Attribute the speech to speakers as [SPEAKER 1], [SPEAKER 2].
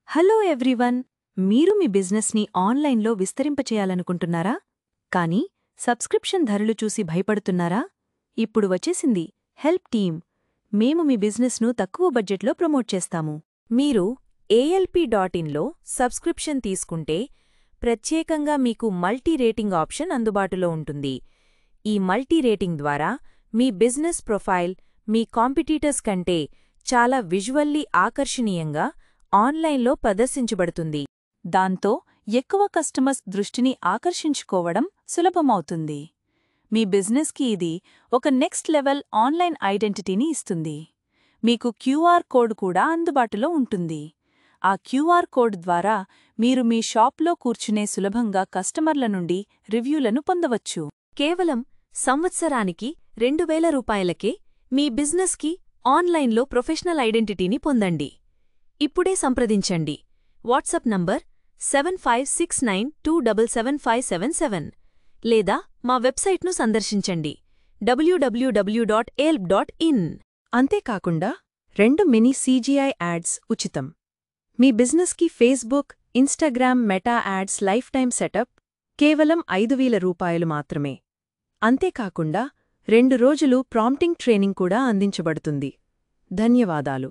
[SPEAKER 1] Hello everyone! మీరు మీ బిజినెస్ని ఆన్లైన్లో విస్తరింపచేయాలనుకుంటున్నారా? కానీ సబ్స్క్రిప్షన్ ధరలు చూసి భయపడుతున్నారా? ఇప్పుడు వచ్చేసింది హెల్ప్ టీమ్. మేము మీ బిజినెస్ను తక్కువ బడ్జెట్లో ప్రమోట్ చేస్తాము.
[SPEAKER 2] మీరు ALP.inలో సబ్స్క్రిప్షన్ తీసుకుంటే ప్రత్యేకంగా మీకు మల్టీ రేటింగ్ ఆప్షన్ అందుబాటులో ఉంటుంది. ఈ మల్టీ రేటింగ్ ద్వారా మీ బిజినెస్ ప్రొఫైల్ మీ కాంపిటీటర్స్ కంటే చాలా విజువల్లీ ఆకర్షణీయంగా ఆన్లైన్లో ప్రదర్శించబడుతుంది.
[SPEAKER 1] దాంతో ఎక్కువ కస్టమర్స్ దృష్టిని ఆకర్షించుకోవడం సులభమవుతుంది. మీ బిజినెస్కి ఇది ఒక నెక్స్ట్ లెవెల్ ఆన్లైన్ ఐడెంటిటీని ఇస్తుంది. మీకు QR కోడ్ కూడా అందుబాటులో ఉంటుంది. ఆ QR కోడ్ ద్వారా మీరు మీ షాప్లో కూర్చునే సులభంగా కస్టమర్ల నుండి రివ్యూలను పొందవచ్చు.
[SPEAKER 2] కేవలం సంవత్సరానికి 2000 రూపాయలకే మీ బిజినెస్కి ఆన్లైన్లో ప్రొఫెషనల్ ఐడెంటిటీని పొందండి. ఇప్పుడే సంప్రదించండి. వాట్సాప్ నంబర్ 7569277577 లేదా మా వెబ్సైట్ను సందర్శించండి www.elp.in.
[SPEAKER 1] అంతేకాకుండా 2 మినీ CGI యాడ్స్ ఉచితం. మీ బిజినెస్కి Facebook, Instagram meta ads life time setup కేవలం 5000 రూపాయలు మాత్రమే. అంతేకాకుండా 2 రోజులు ప్రాంప్టింగ్ ట్రైనింగ్ కూడా అందించబడుతుంది. ధన్యవాదాలు.